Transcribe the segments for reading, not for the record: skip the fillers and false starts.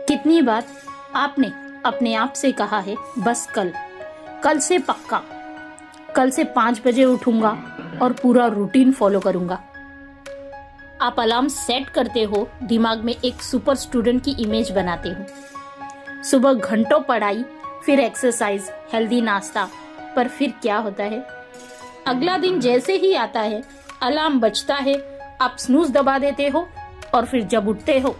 कितनी बार आपने अपने आप से कहा है बस कल से पक्का, कल से 5 बजे उठूंगा और पूरा रूटीन फॉलो करूंगा। आप अलार्म सेट करते हो, दिमाग में एक सुपर स्टूडेंट की इमेज बनाते हो। सुबह घंटों पढ़ाई, फिर एक्सरसाइज, हेल्दी नाश्ता, पर फिर क्या होता है? अगला दिन जैसे ही आता है, अलार्म बजता है, आप स्नूज दबा देते हो और फिर जब उठते हो,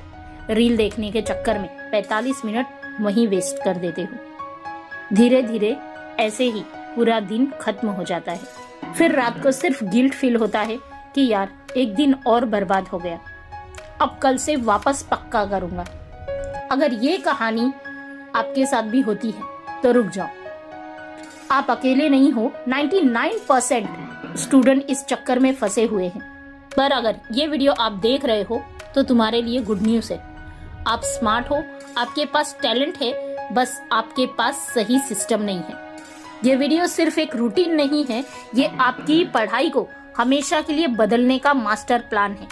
रील देखने के चक्कर में 45 मिनट वहीं वेस्ट कर देते हो। धीरे धीरे ऐसे ही पूरा दिन खत्म हो जाता है। फिर रात को सिर्फ गिल्ट फील होता है कि यार एक दिन और बर्बाद हो गया, अब कल से वापस पक्का करूंगा। अगर ये कहानी आपके साथ भी होती है तो रुक जाओ, आप अकेले नहीं हो। 99% स्टूडेंट इस चक्कर में फंसे हुए हैं। पर अगर ये वीडियो आप देख रहे हो तो तुम्हारे लिए गुड न्यूज है। आप स्मार्ट हो, आपके पास टैलेंट है, बस आपके पास सही सिस्टम नहीं है। ये वीडियो सिर्फ एक रूटीन नहीं है, ये आपकी पढ़ाई को हमेशा के लिए बदलने का मास्टर प्लान है।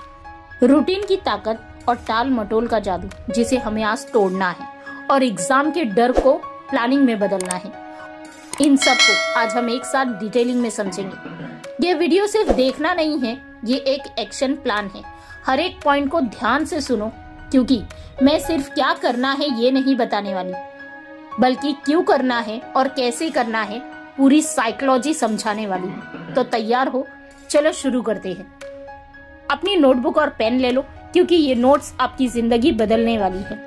रूटीन की ताकत और टाल मटोल का जादू, जिसे हमें आज तोड़ना है और एग्जाम के डर को प्लानिंग में बदलना है। इन सब को आज हम एक साथ डिटेलिंग में समझेंगे। ये वीडियो सिर्फ देखना नहीं है, ये एक एक्शन प्लान है। हर एक पॉइंट को ध्यान से सुनो, क्योंकि मैं सिर्फ क्या करना है ये नहीं बताने वाली, बल्कि क्यों करना है और कैसे करना है, पूरी साइकोलॉजी समझाने वाली हूँ। तो तैयार हो? चलो शुरू करते हैं। अपनी नोटबुक और पेन ले लो, क्योंकि ये नोट्स आपकी जिंदगी बदलने वाली है।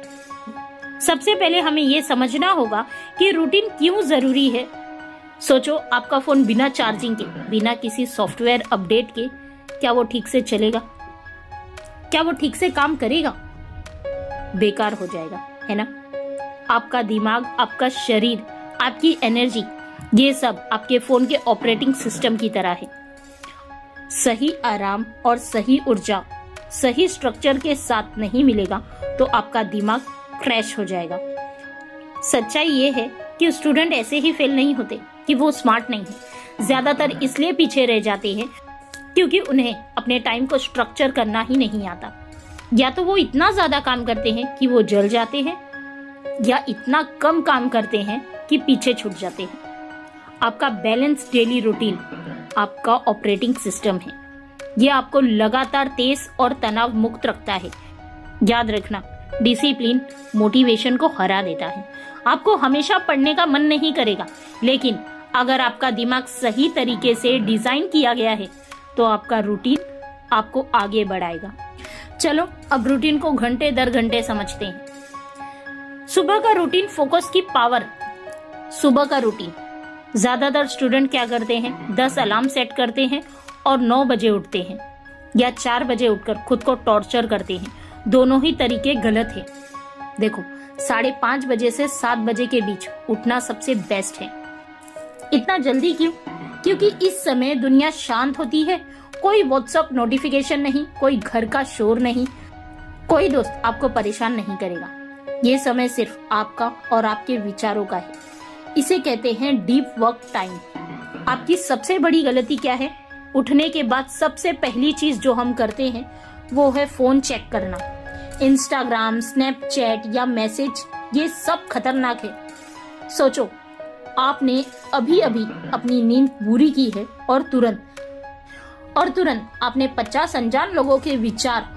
सबसे पहले हमें ये समझना होगा कि रूटीन क्यों जरूरी है। सोचो, आपका फोन बिना चार्जिंग के, बिना किसी सॉफ्टवेयर अपडेट के, क्या वो ठीक से चलेगा? क्या वो ठीक से काम करेगा? बेकार हो जाएगा, है ना? आपका दिमाग, आपका शरीर, आपकी एनर्जी, ये सब आपके फोन के ऑपरेटिंग सिस्टम की तरह है। सही आराम और सही ऊर्जा सही स्ट्रक्चर के साथ नहीं मिलेगा तो आपका दिमाग क्रैश हो जाएगा। सच्चाई ये है कि स्टूडेंट ऐसे ही फेल नहीं होते कि वो स्मार्ट नहीं है। ज्यादातर इसलिए पीछे रह जाते हैं क्योंकि उन्हें अपने टाइम को स्ट्रक्चर करना ही नहीं आता। या तो वो इतना ज्यादा काम करते हैं कि वो जल जाते हैं, या इतना कम काम करते हैं कि पीछे छूट जाते हैं। आपका बैलेंस डेली रूटीन आपका ऑपरेटिंग सिस्टम है। यह आपको लगातार तेज और तनाव मुक्त रखता है। याद रखना, डिसिप्लिन मोटिवेशन को हरा देता है। आपको हमेशा पढ़ने का मन नहीं करेगा, लेकिन अगर आपका दिमाग सही तरीके से डिजाइन किया गया है तो आपका रूटीन आपको आगे बढ़ाएगा। चलो अब रूटीन को घंटे दर घंटे समझते हैं। सुबह का रूटीन, फोकस की पावर। सुबह का रूटीन, ज्यादातर स्टूडेंट क्या करते हैं, 10 अलार्म सेट करते हैं और 9 बजे उठते हैं, या 4 बजे उठकर खुद को टॉर्चर करते हैं। दोनों ही तरीके गलत है। देखो, 5:30 बजे से 7 बजे के बीच उठना सबसे बेस्ट है। इतना जल्दी क्यों? क्योंकि इस समय दुनिया शांत होती है। कोई व्हाट्सएप नोटिफिकेशन नहीं, कोई घर का शोर नहीं, कोई दोस्त आपको परेशान नहीं करेगा। ये समय सिर्फ आपका और आपके विचारों का है। इसे कहते हैं डीप वर्क टाइम। आपकी सबसे बड़ी गलती क्या है? उठने के बाद सबसे पहली चीज जो हम करते हैं वो है फोन चेक करना। इंस्टाग्राम, स्नैपचैट या मैसेज, ये सब खतरनाक है। सोचो, आपने अभी अभी अपनी नींद पूरी की है और तुरंत आपने 50 अनजान लोगों के विचार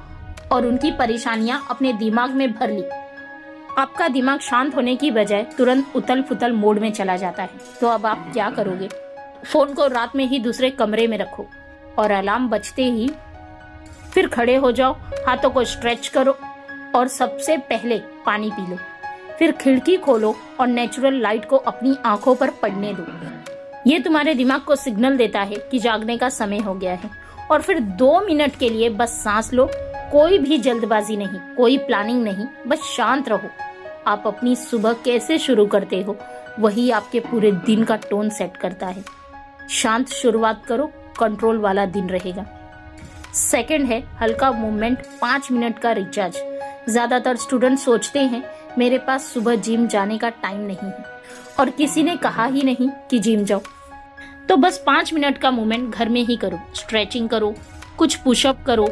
और उनकी परेशानियां अपने दिमाग में भर ली। आपका दिमाग शांत होने की बजाय तुरंत उथल पुथल मोड में चला जाता है। तो अब आप क्या करोगे? फोन को रात में ही दूसरे कमरे में रखो और अलार्म बजते ही फिर खड़े हो जाओ, हाथों को स्ट्रेच करो और सबसे पहले पानी पी लो। फिर खिड़की खोलो और नेचुरल लाइट को अपनी आंखों पर पड़ने दो। ये तुम्हारे दिमाग को सिग्नल देता है कि जागने का समय हो गया है। और फिर 2 मिनट के लिए बस सांस लो। कोई भी जल्दबाजी नहीं, कोई प्लानिंग नहीं, बस शांत रहो। आप अपनी सुबह कैसे शुरू करते हो, वही आपके पूरे दिन का टोन सेट करता है। शांत शुरुआत करो, कंट्रोल वाला दिन रहेगा। सेकंड है हल्का मूवमेंट, 5 मिनट का रिचार्ज। ज्यादातर स्टूडेंट सोचते हैं मेरे पास सुबह जिम जाने का टाइम नहीं है और किसी ने कहा ही नहीं कि जिम जाओ, तो बस 5 मिनट का मूवमेंट घर में ही करो। स्ट्रेचिंग करो, कुछ पुशअप करो,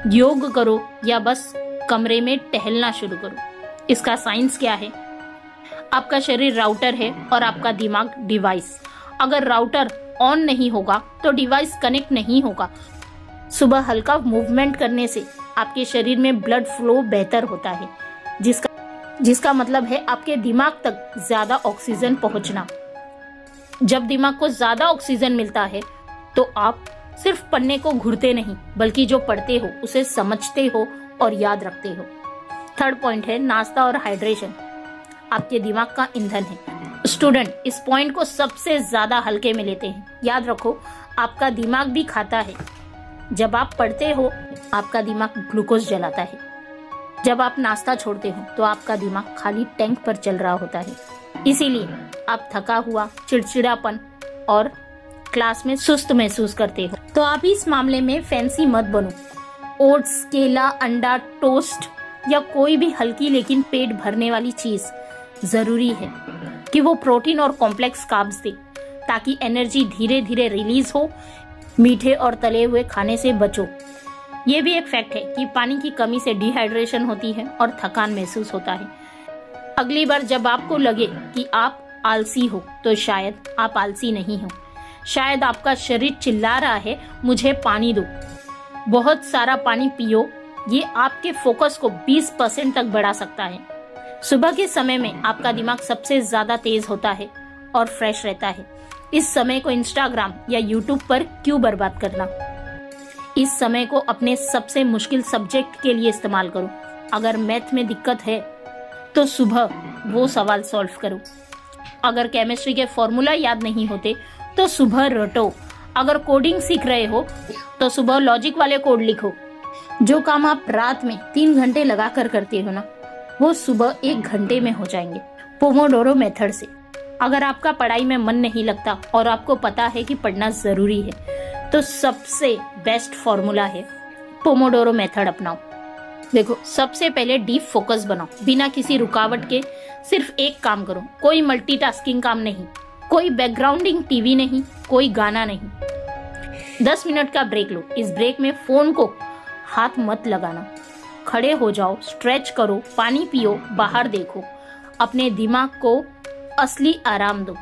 योग करो या बस कमरे में टहलना शुरू करो। इसका साइंस क्या है? आपका शरीर राउटर है और आपका दिमाग डिवाइस। अगर राउटर ऑन नहीं होगा तो डिवाइस कनेक्ट नहीं होगा। सुबह हल्का मूवमेंट करने से आपके शरीर में ब्लड फ्लो बेहतर होता है, जिसका मतलब है आपके दिमाग तक ज्यादा ऑक्सीजन पहुंचना। जब दिमाग को ज्यादा ऑक्सीजन मिलता है तो आप सिर्फ पढ़ने को घूरते नहीं, बल्कि जो पढ़ते हो उसे समझते हो और याद रखते हो। थर्ड पॉइंट है नाश्ता और हाइड्रेशन आपके दिमाग का ईंधन है। स्टूडेंट इस पॉइंट को सबसे ज्यादा हल्के में लेते हैं। याद रखो, आपका दिमाग भी खाता है। जब आप पढ़ते हो आपका दिमाग ग्लूकोज जलाता है। जब आप नाश्ता छोड़ते हो तो आपका दिमाग खाली टैंक पर चल रहा होता है। इसीलिए आप थका हुआ, चिड़चिड़ापन और क्लास में सुस्त महसूस करते हो। तो आप इस मामले में फैंसी मत बनो। ओट्स, केला, अंडा, टोस्ट या कोई भी हल्की लेकिन पेट भरने वाली चीज जरूरी है कि वो प्रोटीन और कॉम्प्लेक्स कार्ब्स दे, ताकि एनर्जी धीरे धीरे रिलीज हो। मीठे और तले हुए खाने से बचो। ये भी एक फैक्ट है कि पानी की कमी से डिहाइड्रेशन होती है और थकान महसूस होता है। अगली बार जब आपको लगे कि आप आलसी हो तो शायद आप आलसी नहीं हो। शायद आपका शरीर चिल्ला रहा है, मुझे पानी दो। बहुत सारा पानी पियो। ये आपके फोकस को 20% तक बढ़ा सकता है। सुबह के समय में आपका दिमाग सबसे ज्यादा तेज होता है और फ्रेश रहता है। इस समय को इंस्टाग्राम या यूट्यूब पर क्यों बर्बाद करना? इस समय को अपने सबसे मुश्किल सब्जेक्ट के लिए इस्तेमाल करो। अगर मैथ में दिक्कत है तो सुबह वो सवाल सॉल्व करो। अगर केमिस्ट्री के फॉर्मूला याद नहीं होते तो सुबह रटो। अगर कोडिंग सीख रहे हो तो सुबह लॉजिक वाले कोड लिखो। जो काम आप रात में 3 घंटे लगा कर करते हो ना, वो सुबह 1 घंटे में हो जाएंगे। पोमोडोरो मेथड से। अगर आपका पढ़ाई में मन नहीं लगता और आपको पता है कि पढ़ना जरूरी है, तो सबसे बेस्ट फॉर्मूला है पोमोडोरो मेथड अपनाओ। देखो, सबसे पहले डीप फोकस बनाओ। बिना किसी रुकावट के सिर्फ एक काम करो। कोई मल्टीटास्किंग काम नहीं, कोई बैकग्राउंडिंग टीवी नहीं, कोई गाना नहीं। 10 मिनट का ब्रेक लो। इस ब्रेक में फोन को हाथ मत लगाना। खड़े हो जाओ, स्ट्रेच करो, पानी पियो, बाहर देखो। अपने दिमाग को असली आराम दो,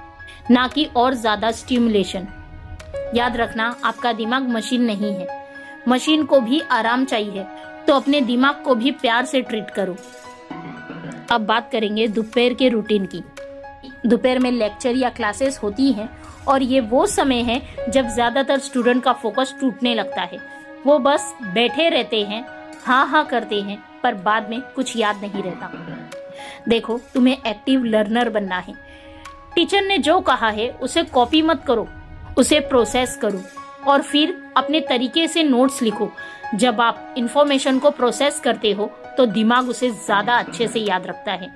ना कि और ज्यादा स्टिमुलेशन। याद रखना, आपका दिमाग मशीन नहीं है। मशीन को भी आराम चाहिए, तो अपने दिमाग को भी प्यार से ट्रीट करो। अब बात करेंगे दोपहर के रूटीन की। दोपहर में लेक्चर या क्लासेस होती हैं और ये वो समय है जब ज्यादातर स्टूडेंट का फोकस टूटने लगता है। वो बस बैठे रहते हैं, हाँ हाँ करते हैं, पर बाद में कुछ याद नहीं रहता। देखो, तुम्हें एक्टिव लर्नर बनना है। टीचर ने जो कहा है उसे कॉपी मत करो, उसे प्रोसेस करो और फिर अपने तरीके से नोट्स लिखो। जब आप इंफॉर्मेशन को प्रोसेस करते हो तो दिमाग उसे ज्यादा अच्छे से याद रखता है।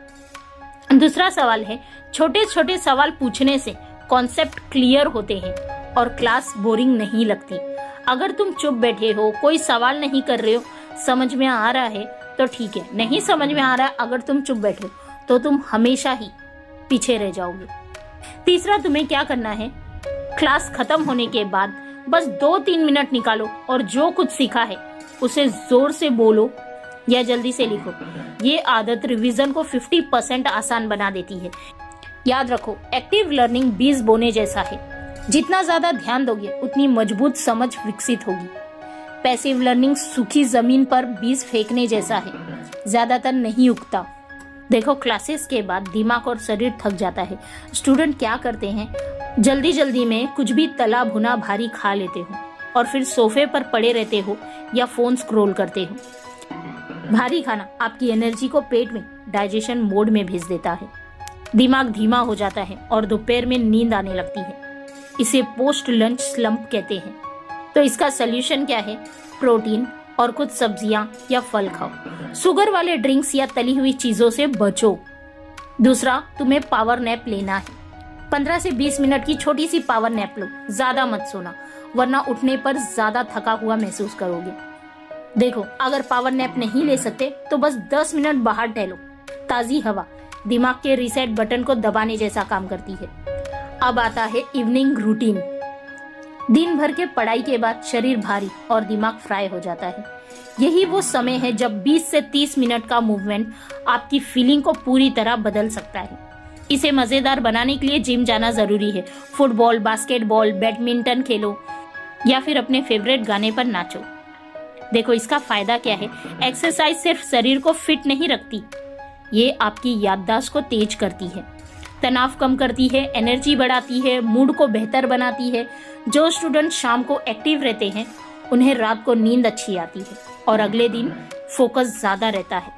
दूसरा सवाल है, छोटे छोटे सवाल पूछने से कॉन्सेप्ट क्लियर होते हैं और क्लास बोरिंग नहीं लगती। अगर तुम चुप बैठे हो, कोई सवाल नहीं कर रहे हो, समझ में आ रहा है तो ठीक है, नहीं समझ में आ रहा है, अगर तुम चुप बैठे हो तो तुम हमेशा ही पीछे रह जाओगे। तीसरा, तुम्हें क्या करना है, क्लास खत्म होने के बाद बस 2-3 मिनट निकालो और जो कुछ सीखा है उसे जोर से बोलो या जल्दी से लिखो। ये आदत रिवीजन को 50% आसान बना देती है। याद रखो, एक्टिव लर्निंग बीज बोने जैसा है। जितना ज्यादा ध्यान दोगे उतनी मजबूत समझ विकसित होगी। पैसिव लर्निंग सूखी जमीन पर बीज फेंकने जैसा है, ज्यादातर नहीं उगता। देखो, क्लासेस के बाद दिमाग और शरीर थक जाता है। स्टूडेंट क्या करते हैं, जल्दी जल्दी में कुछ भी तला भुना भारी खा लेते हो और फिर सोफे पर पड़े रहते हो या फोन स्क्रॉल करते हो। भारी खाना आपकी एनर्जी को पेट में डाइजेशन मोड में भेज देता है। दिमाग धीमा हो जाता है और दोपहर में नींद आने लगती है। इसे पोस्ट लंच स्लंप कहते हैं। तो इसका सलूशन क्या है, प्रोटीन और कुछ सब्जियां या फल खाओ। शुगर वाले ड्रिंक्स या तली हुई चीजों से बचो। दूसरा, तुम्हें पावर नैप लेना है। 15 से 20 मिनट की छोटी सी पावर नैप लो, ज्यादा मत सोना, वरना उठने पर ज्यादा थका हुआ महसूस करोगे। देखो, अगर पावर नैप नहीं ले सकते तो बस 10 मिनट बाहर टहलो। ताजी हवा दिमाग के रीसेट बटन को दबाने जैसा काम करती है। अब आता है इवनिंग रूटीन। दिन भर के पढ़ाई के बाद शरीर भारी और दिमाग फ्राई हो जाता है। यही वो समय है जब 20 से 30 मिनट का मूवमेंट आपकी फीलिंग को पूरी तरह बदल सकता है। इसे मजेदार बनाने के लिए जिम जाना जरूरी है। फुटबॉल, बास्केटबॉल, बैडमिंटन खेलो या फिर अपने फेवरेट गाने पर नाचो। देखो इसका फायदा क्या है। एक्सरसाइज सिर्फ शरीर को फिट नहीं रखती, ये आपकी याददाश्त को तेज करती है, तनाव कम करती है, एनर्जी बढ़ाती है, मूड को बेहतर बनाती है। जो स्टूडेंट शाम को एक्टिव रहते हैं उन्हें रात को नींद अच्छी आती है और अगले दिन फोकस ज्यादा रहता है।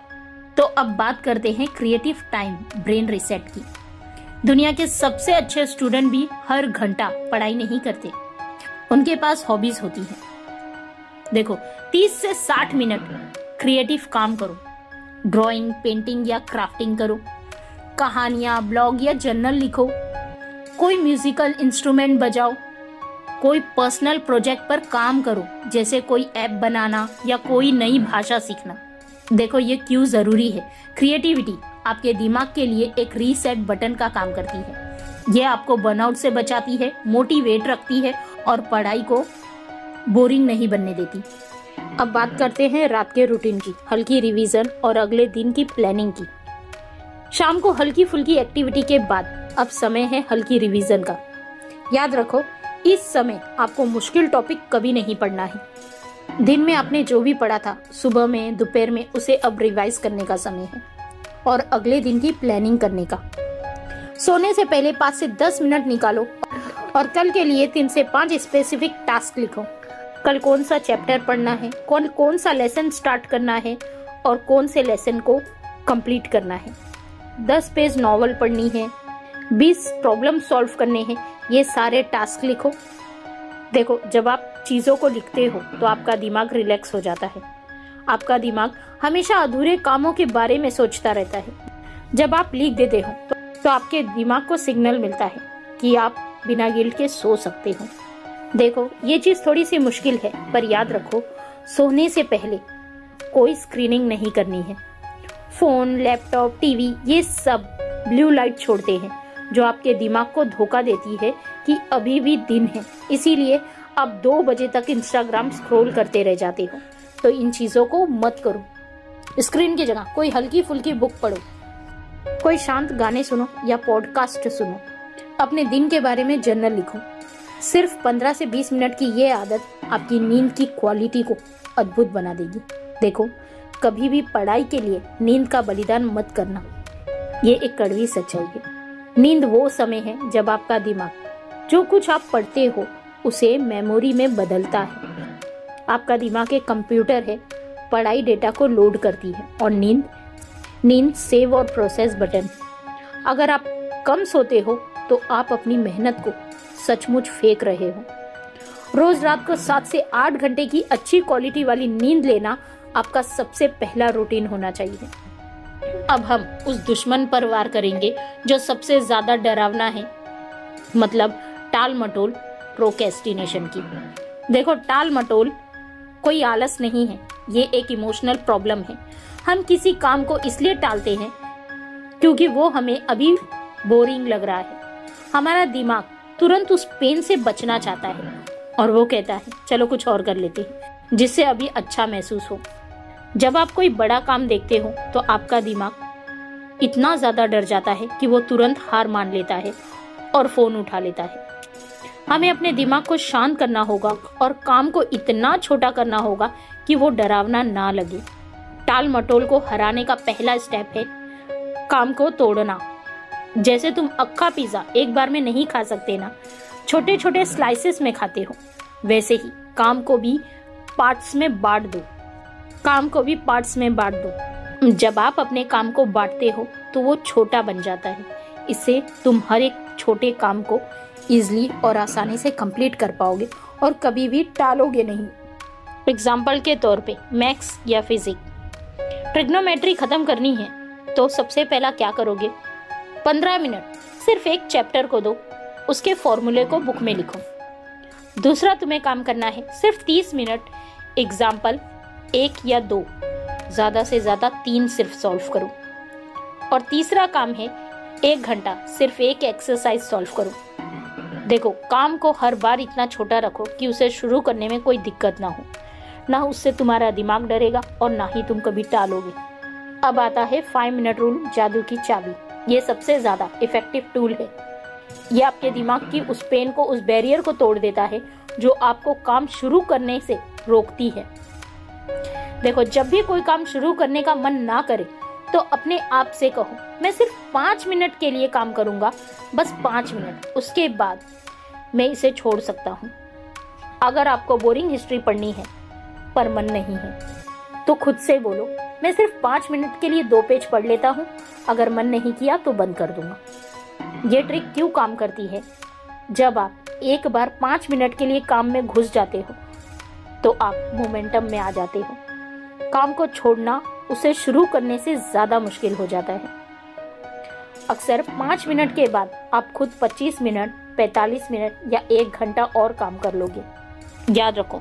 तो अब बात करते हैं क्रिएटिव टाइम ब्रेन रिसेट की। दुनिया के सबसे अच्छे स्टूडेंट भी हर घंटा पढ़ाई नहीं करते, उनके पास हॉबीज होती हैं। देखो 30 से 60 मिनट क्रिएटिव काम करो, ड्राइंग, पेंटिंग या क्राफ्टिंग करो, कहानियां, ब्लॉग या जर्नल लिखो, कोई म्यूजिकल इंस्ट्रूमेंट बजाओ, कोई पर्सनल प्रोजेक्ट पर काम करो, जैसे कोई ऐप बनाना या कोई नई भाषा सीखना। देखो ये क्यों जरूरी है। क्रिएटिविटी आपके दिमाग के लिए एक रीसेट बटन का काम करती है। ये आपको बर्नआउट से बचाती है, मोटिवेट रखती है और पढ़ाई को बोरिंग नहीं बनने देती। अब बात करते हैं रात के रूटीन की, हल्की रिवीजन और अगले दिन की प्लानिंग की। शाम को हल्की फुल्की एक्टिविटी के बाद अब समय है हल्की रिवीजन का। याद रखो इस समय आपको मुश्किल टॉपिक कभी नहीं पढ़ना है। दिन में आपने जो भी पढ़ा था सुबह में, दोपहर में, उसे अब रिवाइज करने का समय है और अगले दिन की प्लानिंग करने का। सोने से पहले 5 से 10 मिनट निकालो और कल के लिए 3 से 5 स्पेसिफिक टास्क लिखो। कल कौन सा चैप्टर पढ़ना है, कौन सा लेसन स्टार्ट करना है और कौन से लेसन को कंप्लीट करना है। 10 पेज नॉवल पढ़नी है, 20 प्रॉब्लम सॉल्व करने हैं, ये सारे टास्क लिखो। देखो जब आप चीजों को लिखते हो तो आपका दिमाग रिलैक्स हो जाता है। आपका दिमाग हमेशा अधूरे कामों के बारे में सोचता रहता है। जब आप लिख देते हो तो आपके दिमाग को सिग्नल मिलता है कि आप बिना गिल्ट के सो सकते हो। देखो ये चीज थोड़ी सी मुश्किल है, पर याद रखो सोने से पहले कोई स्क्रीनिंग नहीं करनी है। फोन, लैपटॉप, टीवी ये सब ब्लू लाइट छोड़ते हैं जो आपके दिमाग को धोखा देती है कि अभी भी दिन है, इसीलिए आप 2 बजे तक इंस्टाग्राम स्क्रॉल करते रह जाते हो। तो इन चीजों को मत करो। स्क्रीन की जगह कोई हल्की फुल्की बुक पढ़ो, कोई शांत गाने सुनो या पॉडकास्ट सुनो। अपने दिन के बारे में जर्नल लिखो। सिर्फ 15 से 20 मिनट की ये आदत आपकी नींद की क्वालिटी को अद्भुत बना देगी। देखो कभी भी पढ़ाई के लिए नींद का बलिदान मत करना, ये एक कड़वी सच्चाई है। नींद वो समय है जब आपका दिमाग जो कुछ आप पढ़ते हो उसे मेमोरी में बदलता है। आपका दिमाग एक कंप्यूटर है, पढ़ाई डेटा को लोड करती है और नींद सेव और प्रोसेस बटन। अगर आप कम सोते हो तो आप अपनी मेहनत को सचमुच फेंक रहे हो। रोज रात को 7 से 8 घंटे की अच्छी क्वालिटी वाली नींद लेना आपका सबसे पहला रूटीन होना चाहिए। अब हम उस दुश्मन पर वार करेंगे जो सबसे ज्यादा डरावना है, मतलब टाल मटोल, प्रोक्रेस्टिनेशन की। देखो टाल मटोल कोई आलस नहीं है, ये एक इमोशनल प्रॉब्लम है। हम किसी काम को इसलिए टालते हैं क्योंकि वो हमें अभी बोरिंग लग रहा है। हमारा दिमाग तुरंत उस पेन से बचना चाहता है और वो कहता है चलो कुछ और कर लेते हैं जिससे अभी अच्छा महसूस हो। जब आप कोई बड़ा काम देखते हो तो आपका दिमाग इतना ज्यादा डर जाता है कि वो तुरंत हार मान लेता है और फोन उठा लेता है। हमें अपने दिमाग को शांत करना होगा और काम को इतना छोटा करना होगा कि वो डरावना ना लगे। टाल मटोल को हराने का पहला स्टेप है काम को तोड़ना। जैसे तुम अक्खा पिज्जा एक बार में नहीं खा सकते ना, छोटे छोटे स्लाइसेस में खाते हो, वैसे ही काम को भी पार्ट्स में बांट दो। जब आप अपने काम को बांटते हो तो वो छोटा बन जाता है। इससे तुम हर एक छोटे काम को इजीली और आसानी से कंप्लीट कर पाओगे और कभी भी टालोगे नहीं। एग्जाम्पल के तौर पे मैथ्स या फिजिक्स, ट्रिग्नोमेट्री खत्म करनी है तो सबसे पहला क्या करोगे? 15 मिनट सिर्फ एक चैप्टर को दो, उसके फॉर्मूले को बुक में लिखो। दूसरा तुम्हें काम करना है सिर्फ 30 मिनट एग्जाम्पल 1 या 2, ज्यादा से ज्यादा 3 सिर्फ सॉल्व करो। और तीसरा काम है 1 घंटा सिर्फ एक एक्सरसाइज सॉल्व करो। देखो काम को हर बार इतना छोटा रखो कि उसे शुरू करने में कोई दिक्कत ना हो। ना उससे तुम्हारा दिमाग डरेगा और ना ही तुम कभी टालोगे। अब आता है 5 मिनट रूल, जादू की चाबी। ये सबसे ज्यादा इफेक्टिव टूल है। ये आपके दिमाग की उस पेन को, उस बैरियर को तोड़ देता है जो आपको काम शुरू करने से रोकती है। देखो, जब भी कोई काम शुरू करने का मन ना करे तो अपने आप से कहो, मैं सिर्फ 5 मिनट के लिए काम करूंगा, बस 5 मिनट, उसके बाद मैं इसे छोड़ सकता हूँ। अगर आपको बोरिंग हिस्ट्री पढ़नी है पर मन नहीं है तो खुद से बोलो, मैं सिर्फ 5 मिनट के लिए 2 पेज पढ़ लेता हूँ, अगर मन नहीं किया तो बंद कर दूंगा। ये ट्रिक क्यों काम करती है? जब आप एक बार 5 मिनट के लिए काम में घुस जाते हो तो आप मोमेंटम में आ जाते हो। काम को छोड़ना उसे शुरू करने से ज्यादा मुश्किल हो जाता है। अक्सर 5 मिनट के बाद आप खुद 25 मिनट, 45 मिनट या 1 घंटा और काम कर लोगे। याद रखो,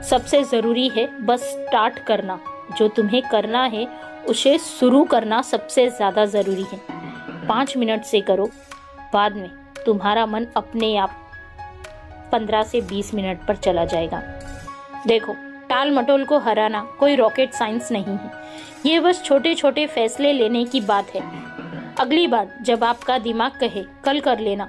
सबसे जरूरी है बस स्टार्ट करना। जो तुम्हें करना है उसे शुरू करना सबसे ज्यादा जरूरी है। 5 मिनट से करो, बाद में तुम्हारा मन अपने आप 15 से 20 मिनट पर चला जाएगा। देखो, टाल मटोल को हराना कोई रॉकेट साइंस नहीं है। ये बस छोटे छोटे फैसले लेने की बात है। अगली बार जब आपका दिमाग कहे कल कर लेना,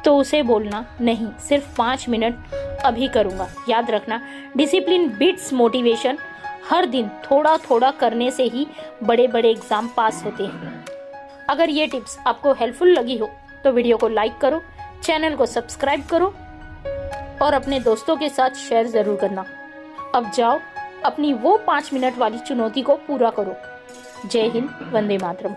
तो उसे बोलना, नहीं, सिर्फ 5 मिनट अभी करूंगा। याद रखना, डिसिप्लिन बीट्स मोटिवेशन। हर दिन थोड़ा थोड़ा करने से ही बड़े बड़े एग्जाम पास होते हैं। अगर ये टिप्स आपको हेल्पफुल लगी हो तो वीडियो को लाइक करो, चैनल को सब्सक्राइब करो और अपने दोस्तों के साथ शेयर जरूर करना। अब जाओ, अपनी वो 5 मिनट वाली चुनौती को पूरा करो। जय हिंद, वंदे मातरम।